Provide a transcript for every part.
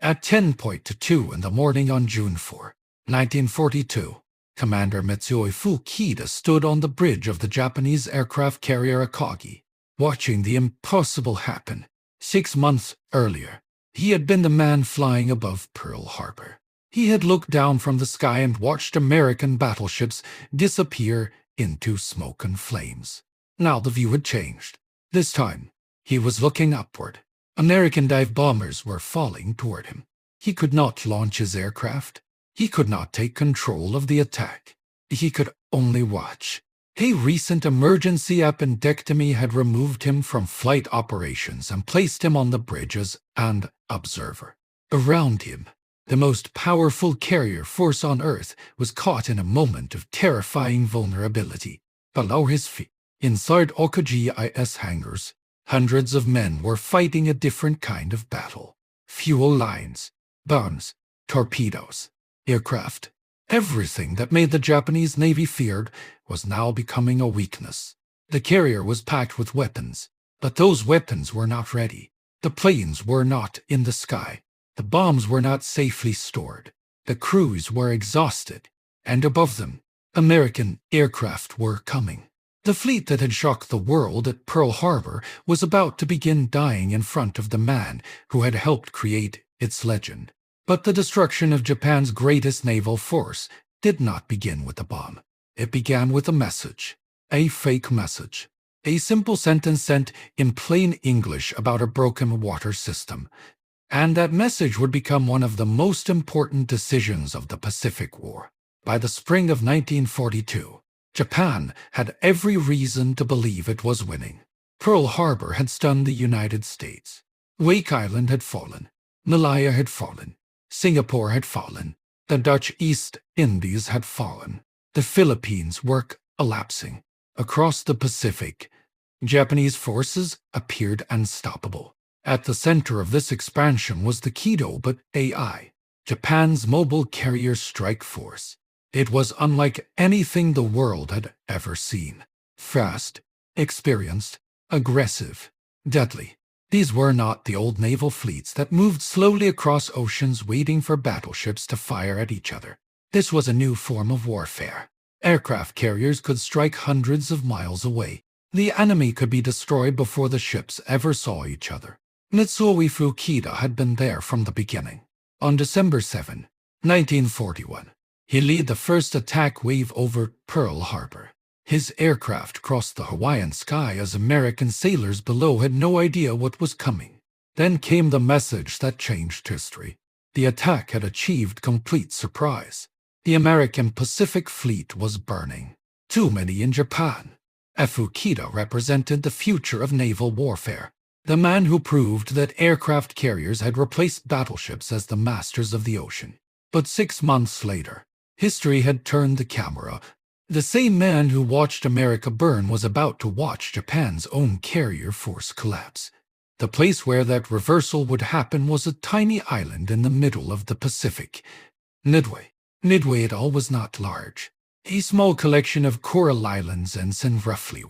At 10:02 in the morning on June 4, 1942, Commander Midway Fukita stood on the bridge of the Japanese aircraft carrier Akagi, watching the impossible happen. 6 months earlier, he had been the man flying above Pearl Harbor. He had looked down from the sky and watched American battleships disappear into smoke and flames. Now the view had changed. This time, he was looking upward. American dive bombers were falling toward him. He could not launch his aircraft. He could not take control of the attack. He could only watch. A recent emergency appendectomy had removed him from flight operations and placed him on the bridge as an observer. Around him, the most powerful carrier force on Earth was caught in a moment of terrifying vulnerability. Below his feet, inside Okagi's hangars, hundreds of men were fighting a different kind of battle. Fuel lines, bombs, torpedoes, aircraft. Everything that made the Japanese Navy feared was now becoming a weakness. The carrier was packed with weapons, but those weapons were not ready. The planes were not in the sky. The bombs were not safely stored. The crews were exhausted, and above them, American aircraft were coming. The fleet that had shocked the world at Pearl Harbor was about to begin dying in front of the man who had helped create its legend. But the destruction of Japan's greatest naval force did not begin with a bomb. It began with a message, a fake message, a simple sentence sent in plain English about a broken water system. And that message would become one of the most important decisions of the Pacific War. By the spring of 1942, Japan had every reason to believe it was winning. Pearl Harbor had stunned the United States. Wake Island had fallen. Malaya had fallen. Singapore had fallen. The Dutch East Indies had fallen. The Philippines were collapsing. Across the Pacific, Japanese forces appeared unstoppable. At the center of this expansion was the Kido but AI, Japan's mobile carrier strike force. It was unlike anything the world had ever seen. Fast, experienced, aggressive, deadly. These were not the old naval fleets that moved slowly across oceans waiting for battleships to fire at each other. This was a new form of warfare. Aircraft carriers could strike hundreds of miles away. The enemy could be destroyed before the ships ever saw each other. Midway Fukita had been there from the beginning. On December 7, 1941, he led the first attack wave over Pearl Harbor. His aircraft crossed the Hawaiian sky as American sailors below had no idea what was coming. Then came the message that changed history. The attack had achieved complete surprise. The American Pacific Fleet was burning. Too many in Japan. Fukita represented the future of naval warfare. The man who proved that aircraft carriers had replaced battleships as the masters of the ocean. But 6 months later, history had turned the camera. The same man who watched America burn was about to watch Japan's own carrier force collapse. The place where that reversal would happen was a tiny island in the middle of the Pacific. Midway. Midway at all was not large. A small collection of coral islands ends in roughly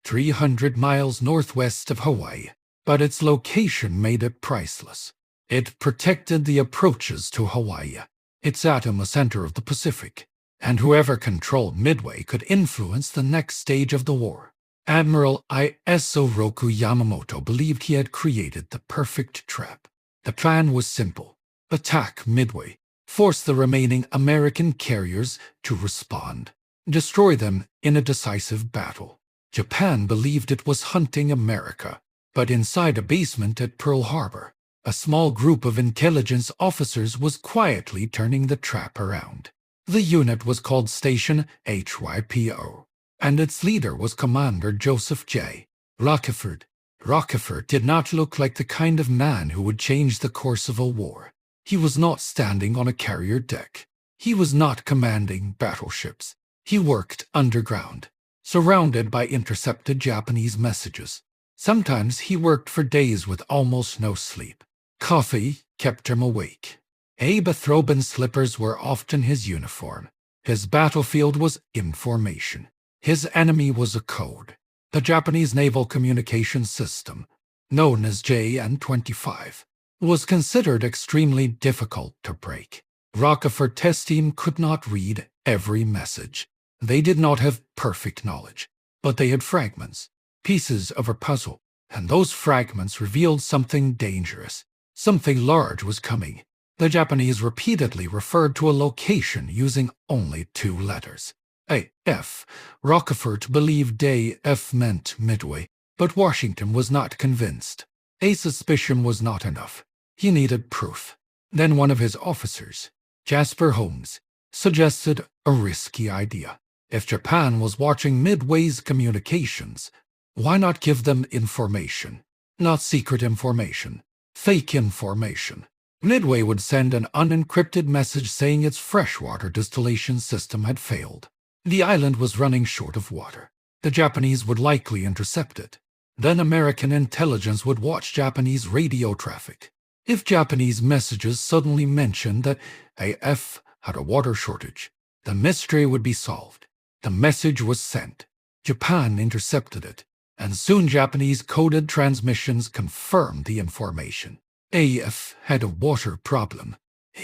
300 miles northwest of Hawaii. But its location made it priceless. It protected the approaches to Hawaii. It sat in the center of the Pacific, and whoever controlled Midway could influence the next stage of the war. Admiral Isoroku Yamamoto believed he had created the perfect trap. The plan was simple. Attack Midway, force the remaining American carriers to respond, destroy them in a decisive battle. Japan believed it was hunting America. But inside a basement at Pearl Harbor, a small group of intelligence officers was quietly turning the trap around. The unit was called Station HYPO, and its leader was Commander Joseph J. Rockeford. Rockeford did not look like the kind of man who would change the course of a war. He was not standing on a carrier deck. He was not commanding battleships. He worked underground, surrounded by intercepted Japanese messages. Sometimes he worked for days with almost no sleep. Coffee kept him awake. Abe-Throben slippers were often his uniform. His battlefield was information. His enemy was a code. The Japanese naval communication system, known as JN-25. was considered extremely difficult to break. Rockefeller test team could not read every message. They did not have perfect knowledge, but they had fragments, pieces of a puzzle, and those fragments revealed something dangerous. Something large was coming. The Japanese repeatedly referred to a location using only 2 letters. A.F. Rockefeller believed day F meant Midway, but Washington was not convinced. A suspicion was not enough. He needed proof. Then one of his officers, Jasper Holmes, suggested a risky idea. If Japan was watching Midway's communications, why not give them information? Not secret information, fake information. Midway would send an unencrypted message saying its freshwater distillation system had failed. The island was running short of water. The Japanese would likely intercept it. Then American intelligence would watch Japanese radio traffic. If Japanese messages suddenly mentioned that AF had a water shortage, the mystery would be solved. The message was sent. Japan intercepted it, and soon Japanese coded transmissions confirmed the information. AF had a water problem.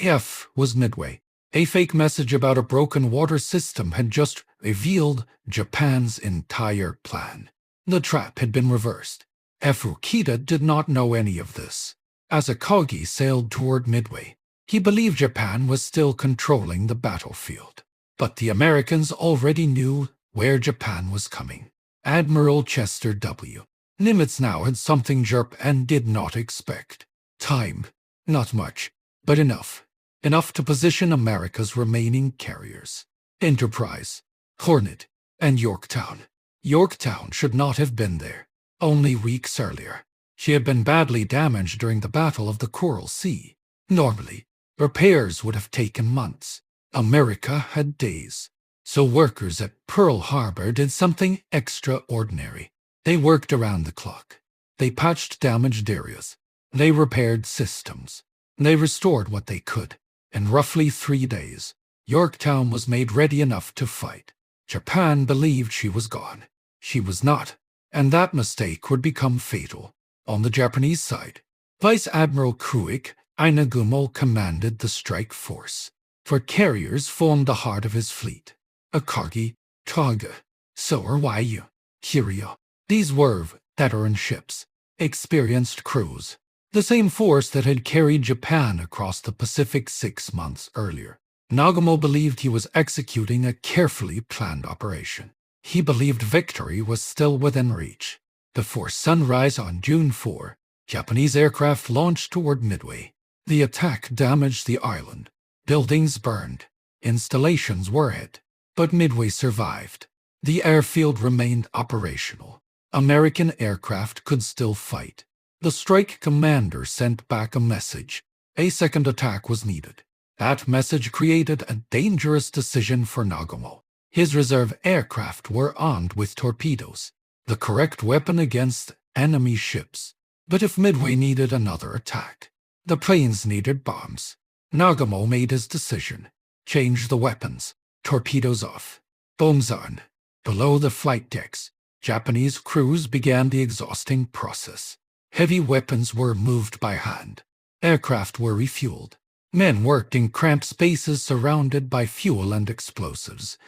AF was Midway. A fake message about a broken water system had just revealed Japan's entire plan. The trap had been reversed. Fukita did not know any of this. As Akagi sailed toward Midway, he believed Japan was still controlling the battlefield. But the Americans already knew where Japan was coming. Admiral Chester W. Nimitz now had something Japan did not expect. Time. Not much, but enough. Enough to position America's remaining carriers. Enterprise, Hornet, and Yorktown. Yorktown should not have been there. Only weeks earlier, she had been badly damaged during the Battle of the Coral Sea. Normally, repairs would have taken months. America had days. So workers at Pearl Harbor did something extraordinary. They worked around the clock. They patched damaged areas. They repaired systems. They restored what they could. In roughly 3 days, Yorktown was made ready enough to fight. Japan believed she was gone. She was not, and that mistake would become fatal. On the Japanese side, Vice Admiral Kuik Inagumo commanded the strike force, for carriers formed the heart of his fleet. Akagi, Toga, Sorwayu, Kiryu. These were veteran ships, experienced crews, the same force that had carried Japan across the Pacific 6 months earlier. Nagumo believed he was executing a carefully planned operation. He believed victory was still within reach. Before sunrise on June 4, Japanese aircraft launched toward Midway. The attack damaged the island. Buildings burned. Installations were hit. But Midway survived. The airfield remained operational. American aircraft could still fight. The strike commander sent back a message. A second attack was needed. That message created a dangerous decision for Nagumo. His reserve aircraft were armed with torpedoes, the correct weapon against enemy ships. But if Midway needed another attack, the planes needed bombs. Nagumo made his decision. Change the weapons. Torpedoes off. Bombs on. Below the flight decks, Japanese crews began the exhausting process. Heavy weapons were moved by hand. Aircraft were refueled. Men worked in cramped spaces surrounded by fuel and explosives.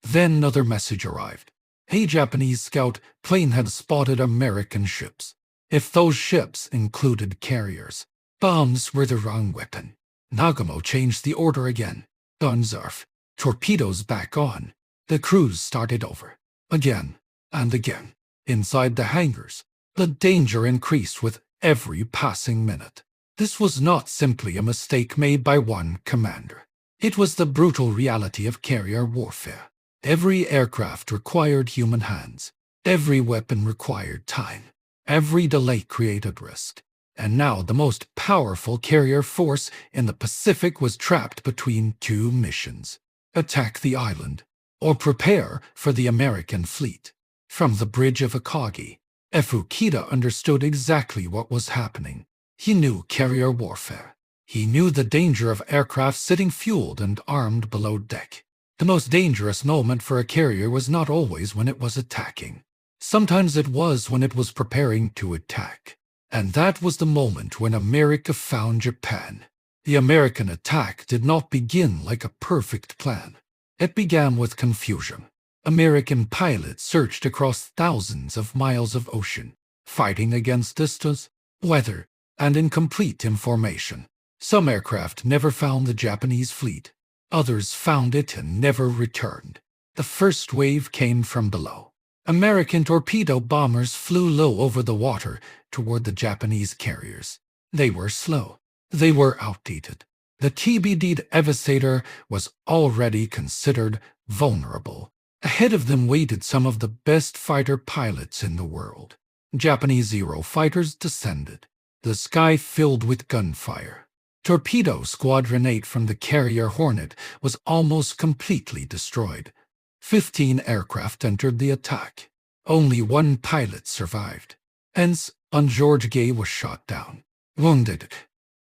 Then another message arrived. A Japanese scout plane had spotted American ships. If those ships included carriers, bombs were the wrong weapon. Nagumo changed the order again. Guns off. Torpedoes back on. The crews started over. Again and again. Inside the hangars, the danger increased with every passing minute. This was not simply a mistake made by one commander. It was the brutal reality of carrier warfare. Every aircraft required human hands. Every weapon required time. Every delay created risk. And now the most powerful carrier force in the Pacific was trapped between 2 missions. Attack the island, or prepare for the American fleet. From the bridge of Akagi, Fukita understood exactly what was happening. He knew carrier warfare. He knew the danger of aircraft sitting fueled and armed below deck. The most dangerous moment for a carrier was not always when it was attacking. Sometimes it was when it was preparing to attack. And that was the moment when America found Japan. The American attack did not begin like a perfect plan. It began with confusion. American pilots searched across thousands of miles of ocean, fighting against distance, weather, and incomplete information. Some aircraft never found the Japanese fleet. Others found it and never returned. The first wave came from below. American torpedo bombers flew low over the water toward the Japanese carriers. They were slow. They were outdated. The TBD Evasator was already considered vulnerable. Ahead of them waited some of the best fighter pilots in the world. Japanese Zero fighters descended, the sky filled with gunfire. Torpedo Squadron 8 from the carrier Hornet was almost completely destroyed. 15 aircraft entered the attack. Only one pilot survived. Hence, George Gay was shot down, wounded,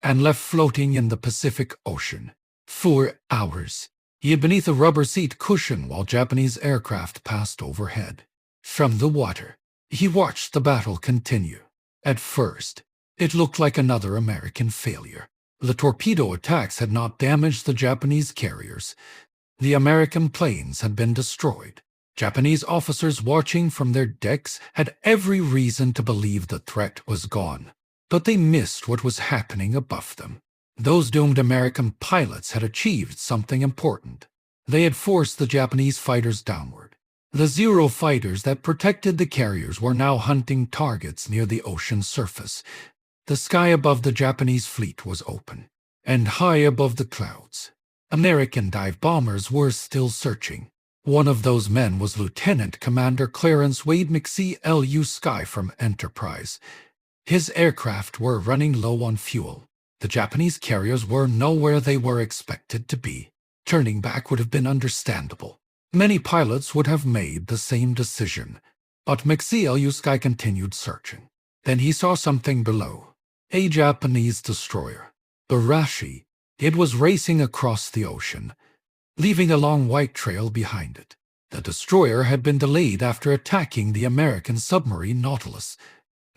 and left floating in the Pacific Ocean. 4 hours. He had beneath a rubber seat cushion while Japanese aircraft passed overhead. From the water, he watched the battle continue. At first, it looked like another American failure. The torpedo attacks had not damaged the Japanese carriers. The American planes had been destroyed. Japanese officers watching from their decks had every reason to believe the threat was gone. But they missed what was happening above them. Those doomed American pilots had achieved something important. They had forced the Japanese fighters downward. The Zero fighters that protected the carriers were now hunting targets near the ocean surface. The sky above the Japanese fleet was open, and high above the clouds, American dive bombers were still searching. One of those men was Lieutenant Commander Clarence Wade McCLU Sky from Enterprise. His aircraft were running low on fuel. The Japanese carriers were nowhere they were expected to be. Turning back would have been understandable. Many pilots would have made the same decision. But McCLU Sky continued searching. Then he saw something below. A Japanese destroyer, Barashi. It was racing across the ocean, leaving a long white trail behind it. The destroyer had been delayed after attacking the American submarine Nautilus.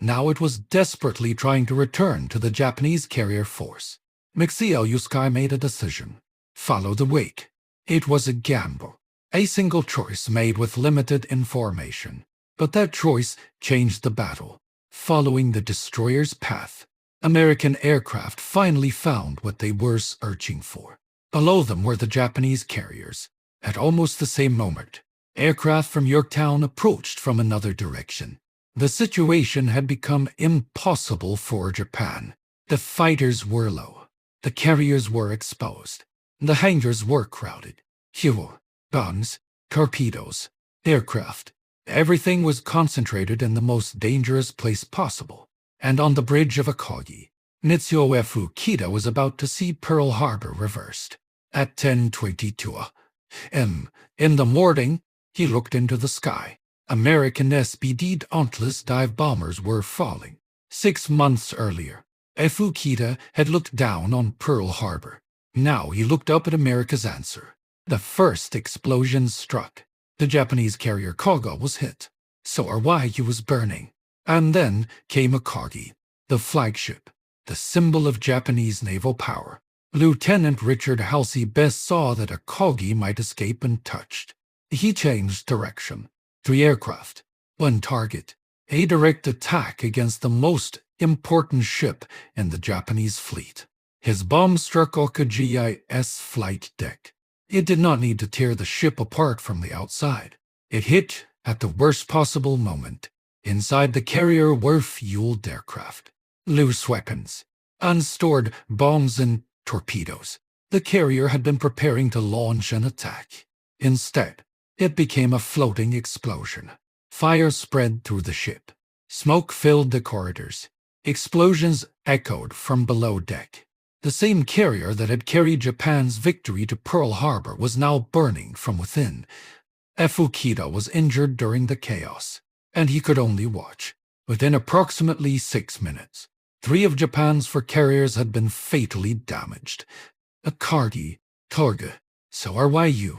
Now it was desperately trying to return to the Japanese carrier force. McCLU Sky made a decision. Follow the wake. It was a gamble, a single choice made with limited information. But that choice changed the battle. Following the destroyer's path, American aircraft finally found what they were searching for. Below them were the Japanese carriers. At almost the same moment, aircraft from Yorktown approached from another direction. The situation had become impossible for Japan. The fighters were low. The carriers were exposed. The hangars were crowded. Fuel, guns, torpedoes, aircraft. Everything was concentrated in the most dangerous place possible. And on the bridge of Akagi, Mitsuo Fukita was about to see Pearl Harbor reversed. At 10:22 a.m. in the morning, he looked into the sky. American SBD Dauntless dive bombers were falling. 6 months earlier, Fukita had looked down on Pearl Harbor. Now he looked up at America's answer. The first explosion struck. The Japanese carrier Kaga was hit. Hawaii was burning. And then came Akagi, the flagship, the symbol of Japanese naval power. Lieutenant Richard Halsey best saw that Akagi might escape untouched. He changed direction. 3 aircraft, 1 target, a direct attack against the most important ship in the Japanese fleet. His bomb struck Okagi's flight deck. It did not need to tear the ship apart from the outside. It hit at the worst possible moment. Inside the carrier were fueled aircraft, loose weapons, unstored bombs and torpedoes. The carrier had been preparing to launch an attack. Instead, it became a floating explosion. Fire spread through the ship. Smoke filled the corridors. Explosions echoed from below deck. The same carrier that had carried Japan's victory to Pearl Harbor was now burning from within. Fukita was injured during the chaos, and he could only watch. Within approximately 6 minutes, 3 of Japan's 4 carriers had been fatally damaged. Akagi, Torga, Hawaii,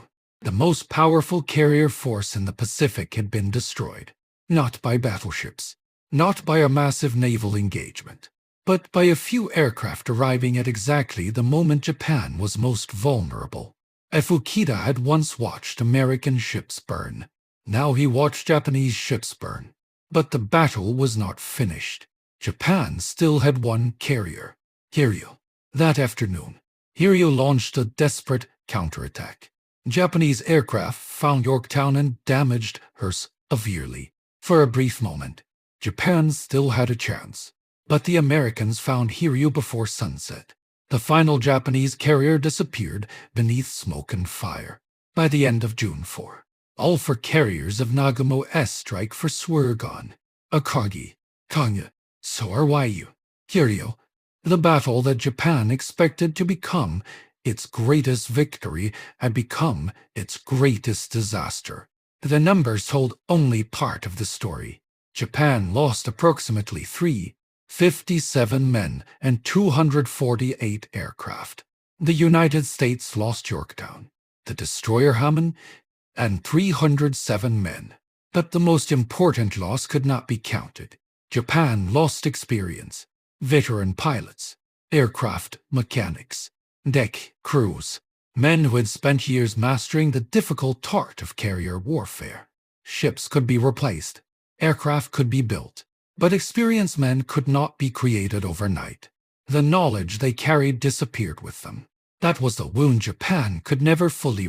the most powerful carrier force in the Pacific, had been destroyed, not by battleships, not by a massive naval engagement, but by a few aircraft arriving at exactly the moment Japan was most vulnerable. Fukida had once watched American ships burn. Now he watched Japanese ships burn. But the battle was not finished. Japan still had one carrier, Hiryu. That afternoon, Hiryu launched a desperate counterattack. Japanese aircraft found Yorktown and damaged her severely. For a brief moment, Japan still had a chance. But the Americans found Hiryu before sunset. The final Japanese carrier disappeared beneath smoke and fire. By the end of June 4, all four carriers of Nagumo S strike force were gone. Akagi, Kanya, Sorwayu, Hiryu. The battle that Japan expected to become its greatest victory had become its greatest disaster. The numbers told only part of the story. Japan lost approximately 357 men and 248 aircraft. The United States lost Yorktown, the destroyer Hammond, and 307 men. But the most important loss could not be counted. Japan lost experience, veteran pilots, aircraft mechanics, deck crews, men who had spent years mastering the difficult art of carrier warfare. Ships could be replaced, aircraft could be built, but experienced men could not be created overnight. The knowledge they carried disappeared with them. That was the wound Japan could never fully